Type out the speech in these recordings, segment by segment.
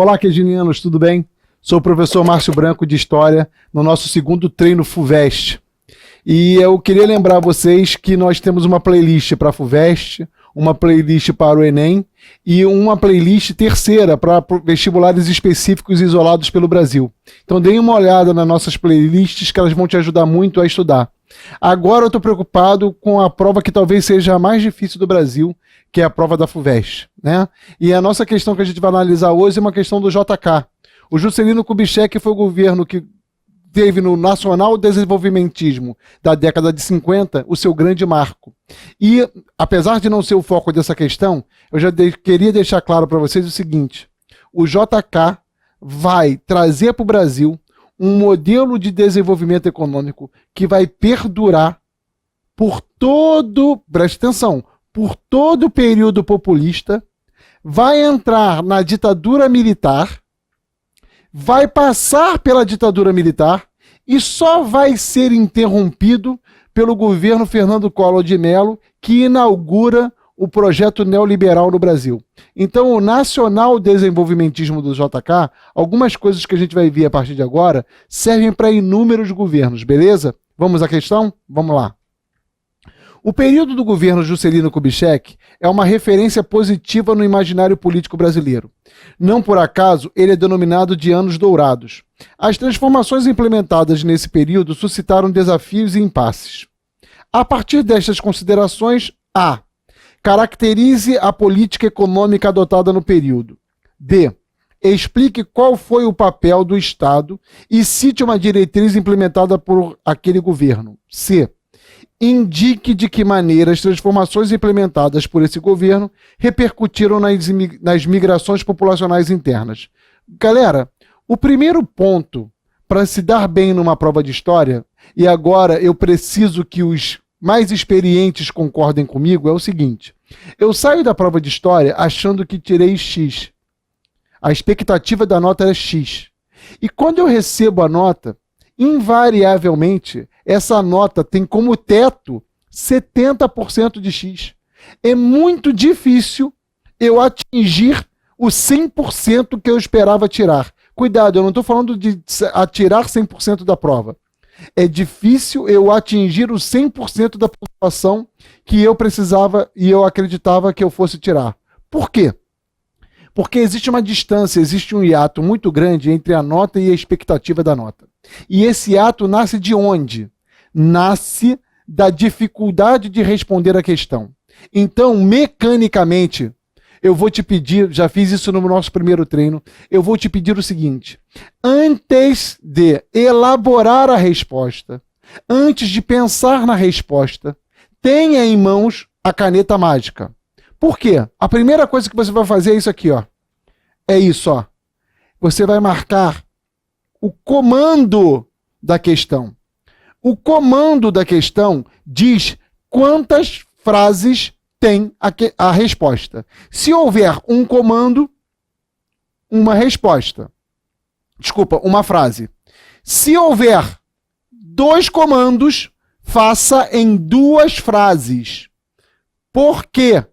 Olá, queginianos, tudo bem? Sou o professor Márcio Branco de História, no nosso segundo treino FUVEST. E eu queria lembrar vocês que nós temos uma playlist para a FUVEST, uma playlist para o Enem e uma playlist terceira para vestibulares específicos isolados pelo Brasil. Então deem uma olhada nas nossas playlists que elas vão te ajudar muito a estudar. Agora eu estou preocupado com a prova que talvez seja a mais difícil do Brasil, que é a prova da FUVEST, né? E a nossa questão que a gente vai analisar hoje é uma questão do JK. O Juscelino Kubitschek foi o governo que teve no nacional desenvolvimentismo da década de 50 o seu grande marco. E, apesar de não ser o foco dessa questão, eu já queria deixar claro para vocês o seguinte: o JK vai trazer para o Brasil um modelo de desenvolvimento econômico que vai perdurar por todo, preste atenção, por todo o período populista, vai entrar na ditadura militar, vai passar pela ditadura militar e só vai ser interrompido pelo governo Fernando Collor de Mello, que inaugura o projeto neoliberal no Brasil. Então, o nacional desenvolvimentismo do JK, algumas coisas que a gente vai ver a partir de agora, servem para inúmeros governos, beleza? Vamos à questão? Vamos lá. O período do governo Juscelino Kubitschek é uma referência positiva no imaginário político brasileiro. Não por acaso, ele é denominado de anos dourados. As transformações implementadas nesse período suscitaram desafios e impasses. A partir destas considerações, A. Caracterize a política econômica adotada no período. B. Explique qual foi o papel do Estado e cite uma diretriz implementada por aquele governo. C. Indique de que maneira as transformações implementadas por esse governo repercutiram nas migrações populacionais internas. Galera, o primeiro ponto para se dar bem numa prova de história, e agora eu preciso que os mais experientes concordem comigo, é o seguinte: eu saio da prova de história achando que tirei X. A expectativa da nota era X. E quando eu recebo a nota, invariavelmente, essa nota tem como teto 70% de X. É muito difícil eu atingir o 100% que eu esperava tirar. Cuidado, eu não estou falando de atirar 100% da prova. É difícil eu atingir o 100% da pontuação que eu precisava e eu acreditava que eu fosse tirar. Por quê? Porque existe uma distância, existe um hiato muito grande entre a nota e a expectativa da nota. E esse hiato nasce de onde? Nasce da dificuldade de responder a questão. Então, mecanicamente, eu vou te pedir, já fiz isso no nosso primeiro treino, eu vou te pedir o seguinte: antes de elaborar a resposta, antes de pensar na resposta, tenha em mãos a caneta mágica. Por quê? A primeira coisa que você vai fazer é isso aqui, ó. É isso, ó. Você vai marcar o comando da questão. O comando da questão diz quantas frases tem a resposta. Se houver um comando, uma resposta. Desculpa, uma frase. Se houver dois comandos, faça em duas frases. Por quê?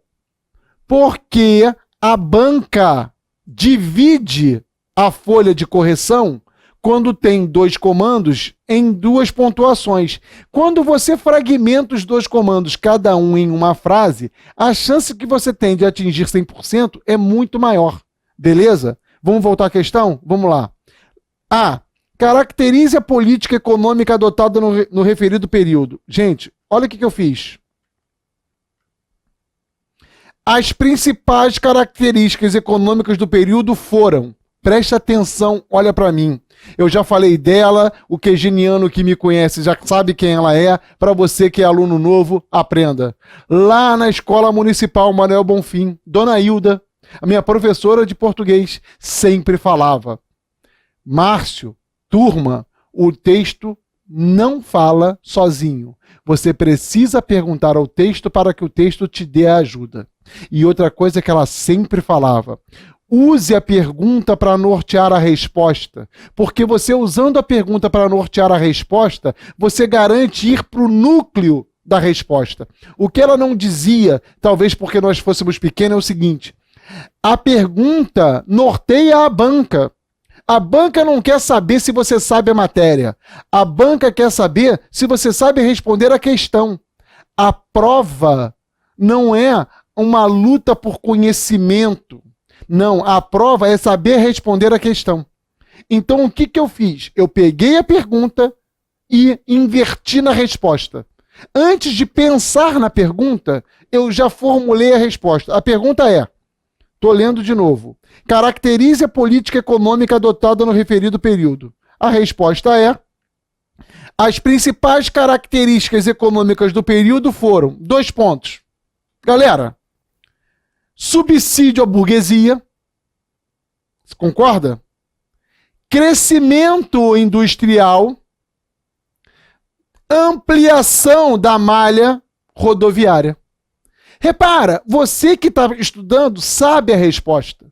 Porque a banca divide a folha de correção quando tem dois comandos em duas pontuações. Quando você fragmenta os dois comandos, cada um em uma frase, a chance que você tem de atingir 100% é muito maior. Beleza? Vamos voltar à questão? Vamos lá. A. Caracterize a política econômica adotada no referido período. Gente, olha o que eu fiz. As principais características econômicas do período foram... Preste atenção, olha para mim. Eu já falei dela, o queginiano que me conhece já sabe quem ela é. Para você que é aluno novo, aprenda. Lá na Escola Municipal Manuel Bonfim, Dona Hilda, a minha professora de português, sempre falava: Márcio, turma, o texto não fala sozinho. Você precisa perguntar ao texto para que o texto te dê a ajuda. E outra coisa que ela sempre falava: use a pergunta para nortear a resposta, porque você usando a pergunta para nortear a resposta, você garante ir para o núcleo da resposta. O que ela não dizia, talvez porque nós fôssemos pequenos, é o seguinte: A pergunta norteia a banca. A banca não quer saber se você sabe a matéria. A banca quer saber se você sabe responder a questão. A prova não é uma luta por conhecimento. Não, a prova é saber responder a questão. Então, o que eu fiz? Eu peguei a pergunta e inverti na resposta. Antes de pensar na pergunta, eu já formulei a resposta. A pergunta é, estou lendo de novo, caracterize a política econômica adotada no referido período. A resposta é, as principais características econômicas do período foram, 2 pontos. Galera, subsídio à burguesia, você concorda? Crescimento industrial, ampliação da malha rodoviária. Repara, você que está estudando sabe a resposta.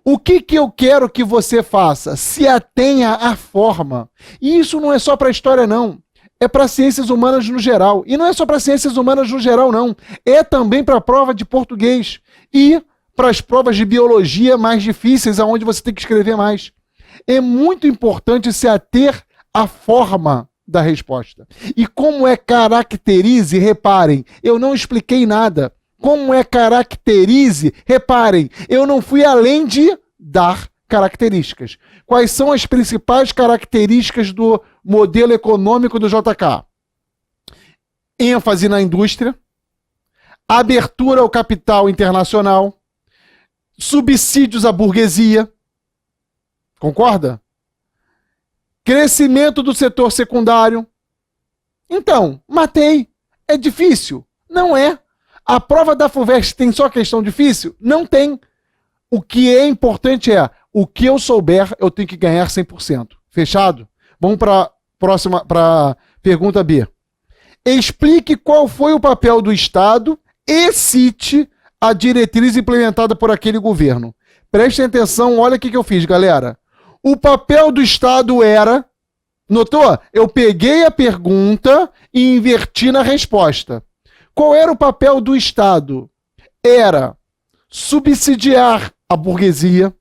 O que eu quero que você faça? Se atenha à forma. E isso não é só para a história, não. É para ciências humanas no geral. E não é só para ciências humanas no geral, não. É também para a prova de português. E para as provas de biologia mais difíceis, onde você tem que escrever mais. É muito importante se ater à forma da resposta. E como é caracterize, reparem, eu não expliquei nada. Como é caracterize, reparem, eu não fui além de dar características. Quais são as principais características do modelo econômico do JK? ênfase na indústria, abertura ao capital internacional, subsídios à burguesia, concorda? Crescimento do setor secundário. Então, matei. É difícil? Não é. A prova da FUVEST tem só questão difícil? Não tem. O que é importante é, o que eu souber, eu tenho que ganhar 100%. Fechado? Vamos para a pergunta B. Explique qual foi o papel do Estado e cite a diretriz implementada por aquele governo. Prestem atenção, olha o que eu fiz, galera. O papel do Estado era... Notou? Eu peguei a pergunta e inverti na resposta. Qual era o papel do Estado? Era subsidiar a burguesia,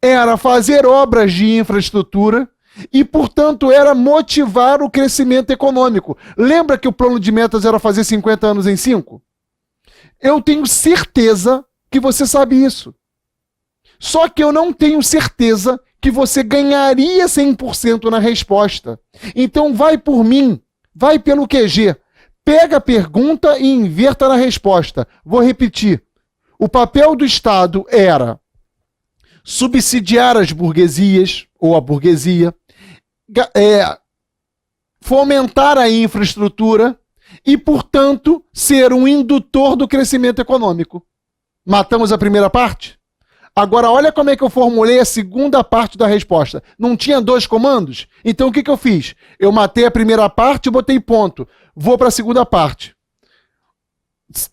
era fazer obras de infraestrutura e, portanto, era motivar o crescimento econômico. Lembra que o plano de metas era fazer 50 anos em 5? Eu tenho certeza que você sabe isso. Só que eu não tenho certeza que você ganharia 100% na resposta. Então vai por mim, vai pelo QG. Pega a pergunta e inverta na resposta. Vou repetir. O papel do Estado era subsidiar as burguesias, ou a burguesia, fomentar a infraestrutura e, portanto, ser um indutor do crescimento econômico. Matamos a primeira parte? Agora, olha como é que eu formulei a segunda parte da resposta. Não tinha 2 comandos? Então, o que eu fiz? Eu matei a primeira parte e botei ponto. Vou para a segunda parte.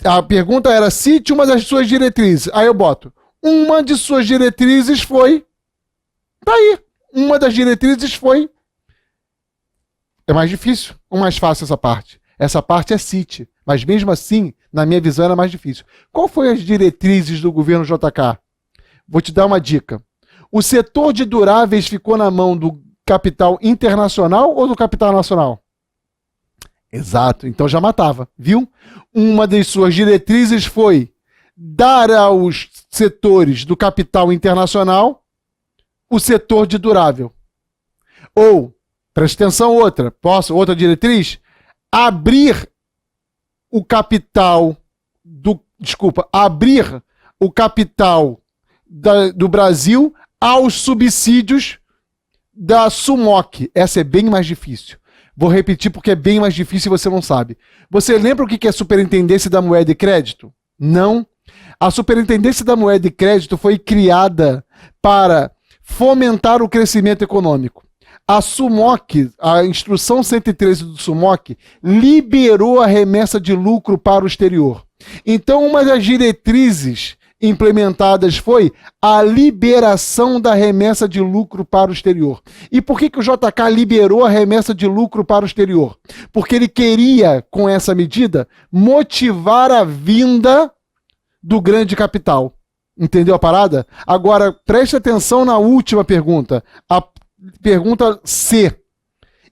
A pergunta era, cite uma das suas diretrizes. Aí eu boto, uma de suas diretrizes foi... Tá aí. Uma das diretrizes foi... É mais difícil ou mais fácil essa parte? Essa parte é cite. Mas mesmo assim, na minha visão, era mais difícil. Qual foi as diretrizes do governo JK? Vou te dar uma dica. O setor de duráveis ficou na mão do capital internacional ou do capital nacional? Exato, então já matava, viu? Uma das suas diretrizes foi dar aos setores do capital internacional o setor de durável. Ou, presta atenção, outra diretriz? Abrir o capital do Brasil aos subsídios da SUMOC. Essa é bem mais difícil. Vou repetir porque é bem mais difícil e você não sabe. Você lembra o que é a Superintendência da Moeda e Crédito? Não. A Superintendência da Moeda e Crédito foi criada para fomentar o crescimento econômico. A SUMOC, a Instrução 113 do SUMOC, liberou a remessa de lucro para o exterior. Então, uma das diretrizes implementadas foi a liberação da remessa de lucro para o exterior. E por que o JK liberou a remessa de lucro para o exterior? Porque ele queria, com essa medida, motivar a vinda do grande capital. Entendeu a parada? Agora, preste atenção na última pergunta. A pergunta C.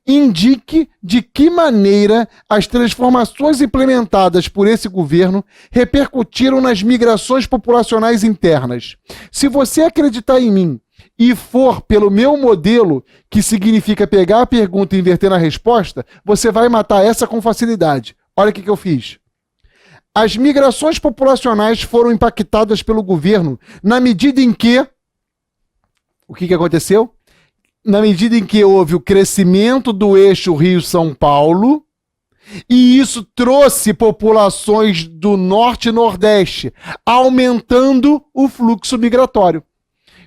Indique de que maneira as transformações implementadas por esse governo repercutiram nas migrações populacionais internas. Se você acreditar em mim e for pelo meu modelo, que significa pegar a pergunta e inverter na resposta, você vai matar essa com facilidade. Olha o que eu fiz. As migrações populacionais foram impactadas pelo governo na medida em que... O que aconteceu? Na medida em que houve o crescimento do eixo Rio-São Paulo, e isso trouxe populações do Norte e Nordeste, aumentando o fluxo migratório.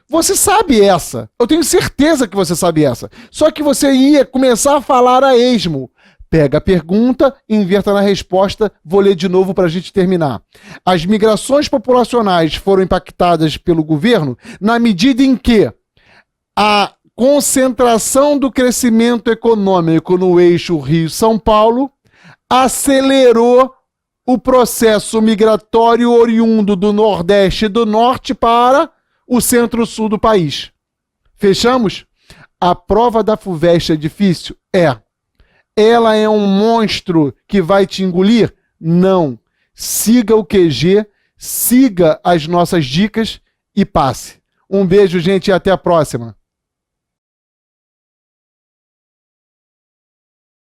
Você sabe essa. Eu tenho certeza que você sabe essa. Só que você ia começar a falar a esmo. Pega a pergunta, inverta na resposta, vou ler de novo para a gente terminar. As migrações populacionais foram impactadas pelo governo na medida em que a concentração do crescimento econômico no eixo Rio-São Paulo acelerou o processo migratório oriundo do Nordeste e do Norte para o Centro-Sul do país. Fechamos? A prova da FUVEST é difícil? É. Ela é um monstro que vai te engolir? Não. Siga o QG, siga as nossas dicas e passe. Um beijo, gente, e até a próxima.